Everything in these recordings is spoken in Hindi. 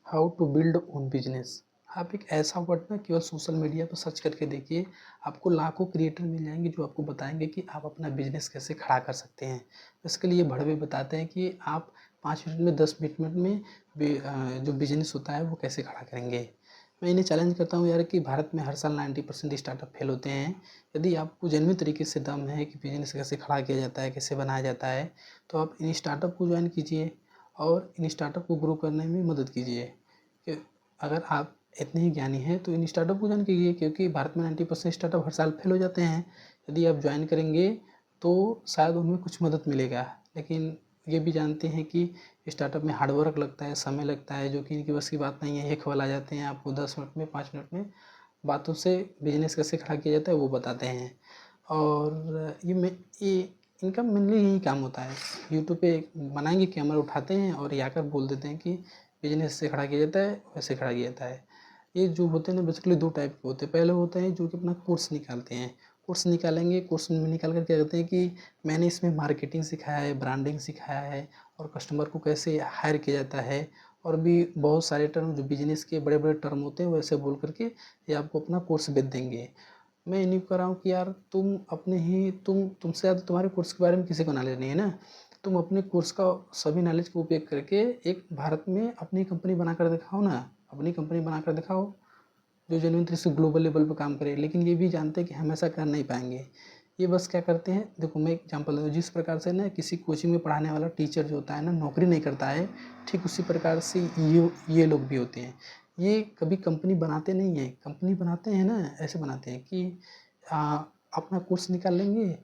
How to build own business. आप एक ऐसा वर्ड ना केवल सोशल मीडिया पर सर्च करके देखिए, आपको लाखों क्रिएटर मिल जाएंगे जो आपको बताएंगे कि आप अपना बिजनेस कैसे खड़ा कर सकते हैं। इसके लिए भड़वे बताते हैं कि आप 5 मिनट में 10 मिनट में जो बिजनेस होता है वो कैसे खड़ा करेंगे। मैं इन्हें चैलेंज करता हूँ यार कि भारत में हर साल 90% स्टार्टअप फेल होते हैं। यदि आपको जेन्युइन तरीके से दम है कि बिजनेस कैसे खड़ा किया जाता है, कैसे बनाया जाता है, तो आप इन स्टार्टअप को ज्वाइन कीजिए और इन स्टार्टअप को ग्रो करने में मदद कीजिए। कि अगर आप इतने ही ज्ञानी हैं तो इन स्टार्टअप को ज्वाइन कीजिए, क्योंकि भारत में 90% स्टार्टअप हर साल फेल हो जाते हैं। यदि आप ज्वाइन करेंगे तो शायद उनमें कुछ मदद मिलेगा, लेकिन ये भी जानते हैं कि स्टार्टअप में हार्ड वर्क लगता है, समय लगता है, जो कि इनकी बस की बात नहीं है। एक खबल आ जाते हैं, आपको 10 मिनट में 5 मिनट में बातों से बिजनेस कैसे खड़ा किया जाता है वो बताते हैं। और ये इनका मेनली यही काम होता है। यूट्यूब पे बनाएंगे, कैमरा उठाते हैं और ये आकर बोल देते हैं कि बिजनेस से खड़ा किया जाता है, वैसे खड़ा किया जाता है। ये जो होते हैं ना, बेसिकली दो टाइप के होते हैं। पहले होते हैं जो कि अपना कोर्स निकालते हैं, कोर्स निकालेंगे, कोर्स में निकाल कर क्या करते हैं कि मैंने इसमें मार्केटिंग सिखाया है, ब्रांडिंग सिखाया है, और कस्टमर को कैसे हायर किया जाता है, और भी बहुत सारे टर्म जो बिजनेस के बड़े बड़े टर्म होते हैं वैसे बोल करके ये आपको अपना कोर्स बेच देंगे। मैं ये नहीं कह रहा हूँ कि यार तुम अपने ही तुमसे ज़्यादा तुम्हारे कोर्स के बारे में किसी को नॉलेज नहीं है ना। तुम अपने कोर्स का सभी नॉलेज का उपयोग करके एक भारत में अपनी कंपनी बनाकर दिखाओ ना, अपनी कंपनी बनाकर दिखाओ जो जेन्युइन तरीके से ग्लोबल लेवल पर काम करे। लेकिन ये भी जानते हैं कि हमेशा कर नहीं पाएंगे। ये बस क्या करते हैं, देखो मैं एग्जांपल देता हूँ। जिस प्रकार से ना किसी कोचिंग में पढ़ाने वाला टीचर जो होता है ना नौकरी नहीं करता है, ठीक उसी प्रकार से ये लोग भी होते हैं। ये कभी कंपनी बनाते नहीं हैं। कंपनी बनाते हैं ना, ऐसे बनाते हैं कि अपना कोर्स निकाल लेंगे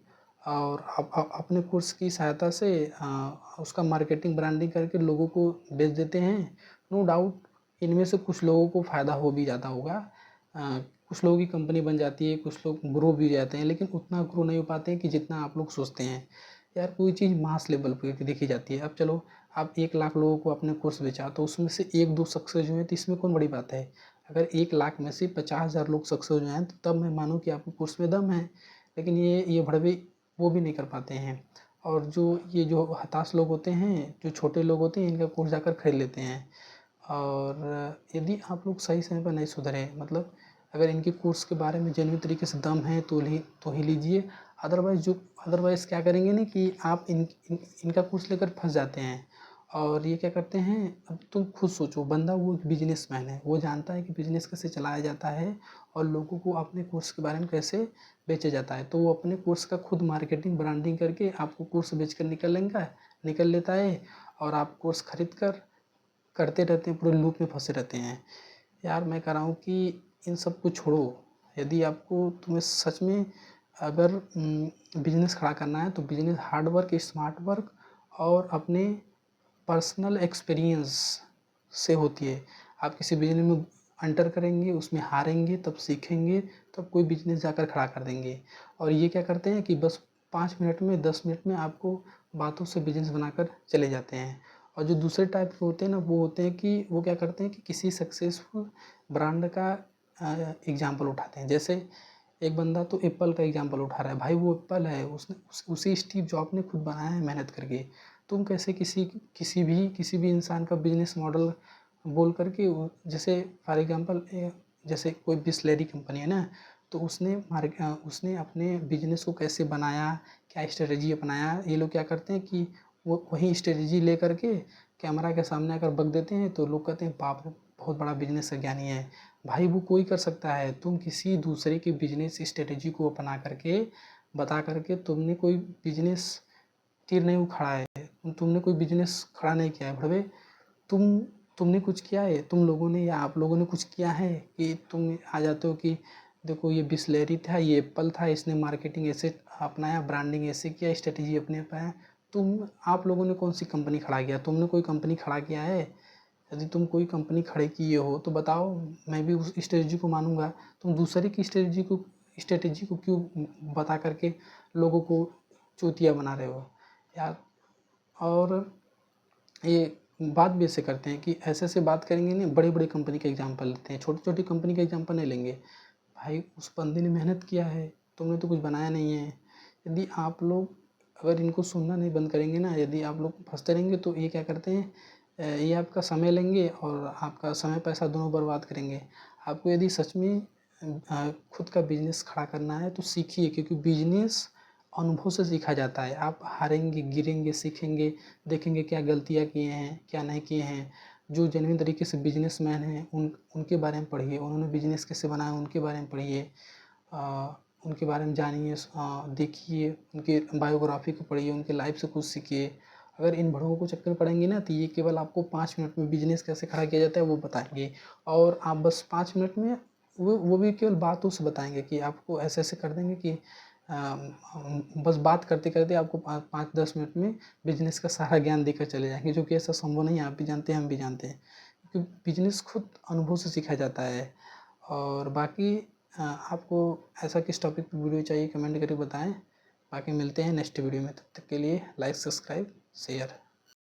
और अपने कोर्स की सहायता से उसका मार्केटिंग ब्रांडिंग करके लोगों को बेच देते हैं। नो डाउट इनमें से कुछ लोगों को फ़ायदा हो भी जाता होगा। कुछ लोगों की कंपनी बन जाती है, कुछ लोग ग्रो भी जाते हैं, लेकिन उतना ग्रो नहीं हो पाते हैं कि जितना आप लोग सोचते हैं। यार कोई चीज़ मास लेवल पे देखी जाती है। अब चलो आप 1 लाख लोगों को अपने कोर्स बेचा, तो उसमें से 1-2 सक्सेस हुए तो इसमें कौन बड़ी बात है। अगर 1 लाख में से 50,000 लोग सक्सेस हो जाएँ तो तब मैं मानूँ कि आपके कोर्स में दम है। लेकिन ये भड़वे वो भी नहीं कर पाते हैं। और जो हताश लोग होते हैं, जो छोटे लोग होते हैं, इनका कोर्स जाकर खरीद लेते हैं। और यदि आप लोग सही समय पर नहीं सुधरे, मतलब अगर इनके कोर्स के बारे में जेन्युइन तरीके से दम है तो ही लीजिए। अदरवाइज़ क्या करेंगे ना कि आप इनका कोर्स लेकर फंस जाते हैं। और ये क्या करते हैं, अब तुम खुद सोचो, बंदा वो एक बिजनेसमैन है, वो जानता है कि बिजनेस कैसे चलाया जाता है और लोगों को अपने कोर्स के बारे में कैसे बेचा जाता है। तो वो अपने कोर्स का खुद मार्केटिंग ब्रांडिंग करके आपको कोर्स बेच कर निकल लेता है। और आप कोर्स खरीद कर करते रहते हैं, पूरे लूप में फंसे रहते हैं। यार मैं कह रहा हूँ कि इन सब को छोड़ो। यदि आपको तुम्हें सच में अगर बिजनेस खड़ा करना है तो business hard work, smart work और अपने पर्सनल एक्सपीरियंस से होती है। आप किसी बिजनेस में एंटर करेंगे, उसमें हारेंगे, तब सीखेंगे, तब कोई बिजनेस जाकर खड़ा कर देंगे। और ये क्या करते हैं कि बस 5 मिनट में 10 मिनट में आपको बातों से बिजनेस बनाकर चले जाते हैं। और जो दूसरे टाइप के होते हैं ना, वो होते हैं कि वो क्या करते हैं कि किसी सक्सेसफुल ब्रांड का एग्जाम्पल उठाते हैं। जैसे एक बंदा तो एप्पल का एग्जाम्पल उठा रहा है। भाई वो एप्पल है, उसने उसी स्टीव जॉब ने खुद बनाया है मेहनत करके। तुम कैसे किसी भी इंसान का बिजनेस मॉडल बोल करके जैसे फॉर एग्जांपल जैसे कोई बिसलेरी कंपनी है ना, तो उसने अपने बिजनेस को कैसे बनाया, क्या स्ट्रेटजी अपनाया। ये लोग क्या करते हैं कि वो वही स्ट्रेटजी ले करके कैमरा के सामने आकर बक देते हैं, तो लोग कहते हैं बाप रे बहुत बड़ा बिजनेस का ज्ञानी है। भाई वो कोई कर सकता है। तुम किसी दूसरे के बिजनेस स्ट्रेटजी को अपना करके बता करके तुमने कोई बिजनेस तीर नहीं उखाड़ा है, तुमने कोई बिजनेस खड़ा नहीं किया है भड़वे। तुम तुमने कुछ किया है, तुम लोगों ने या आप लोगों ने कुछ किया है कि तुम आ जाते हो कि देखो ये बिसलेरी था, ये एप्पल था, इसने मार्केटिंग ऐसे अपनाया, ब्रांडिंग ऐसे किया, स्ट्रेटजी अपने अपनाया। आप लोगों ने कौन सी कंपनी खड़ा किया, तुमने कोई कंपनी खड़ा किया है। यदि तुम कोई कंपनी खड़े किए हो तो बताओ, मैं भी उस स्ट्रेटजी को मानूंगा। तुम दूसरे की स्ट्रेटजी को क्यों बता करके लोगों को चूतिया बना रहे हो यार। और ये बात भी ऐसे करते हैं कि ऐसे बात करेंगे नहीं, बड़े बड़े कंपनी का एग्जांपल लेते हैं, छोटी छोटी कंपनी का एग्जांपल नहीं लेंगे। भाई उस बंदे ने मेहनत किया है, तुमने तो कुछ बनाया नहीं है। यदि आप लोग अगर इनको सुनना नहीं बंद करेंगे ना, यदि आप लोग फंसते रहेंगे, तो ये क्या करते हैं ये आपका समय लेंगे और आपका समय पैसा दोनों बर्बाद करेंगे। आपको यदि सच में खुद का बिजनेस खड़ा करना है तो सीखिए, क्योंकि बिजनेस अनुभव से सीखा जाता है। आप हारेंगे, गिरेंगे, सीखेंगे, देखेंगे क्या गलतियाँ किए हैं, क्या नहीं किए हैं। जो जेन्युइन तरीके से बिजनेसमैन हैं उनके बारे में पढ़िए, उन्होंने बिजनेस कैसे बनाया उनके बारे में पढ़िए, उनके बारे में जानिए, देखिए, उनके बायोग्राफी को पढ़िए, उनके लाइफ से कुछ सीखिए। अगर इन बड़ों को चक्कर पड़ेंगे ना तो ये केवल आपको 5 मिनट में बिजनेस कैसे खड़ा किया जाता है वो बताएंगे, और आप बस 5 मिनट में वो भी केवल बातों से बताएंगे कि आपको ऐसे ऐसे कर देंगे कि बस बात करते करते आपको 5-10 मिनट में बिजनेस का सारा ज्ञान देकर चले जाएंगे, जो कि ऐसा संभव नहीं है। आप भी जानते हैं, हम भी जानते हैं, क्योंकि बिजनेस खुद अनुभव से सीखा जाता है। और बाकी आपको ऐसा किस टॉपिक पर वीडियो चाहिए कमेंट करके बताएं। बाकी मिलते हैं नेक्स्ट वीडियो में, तब तक के लिए लाइक, सब्सक्राइब, शेयर।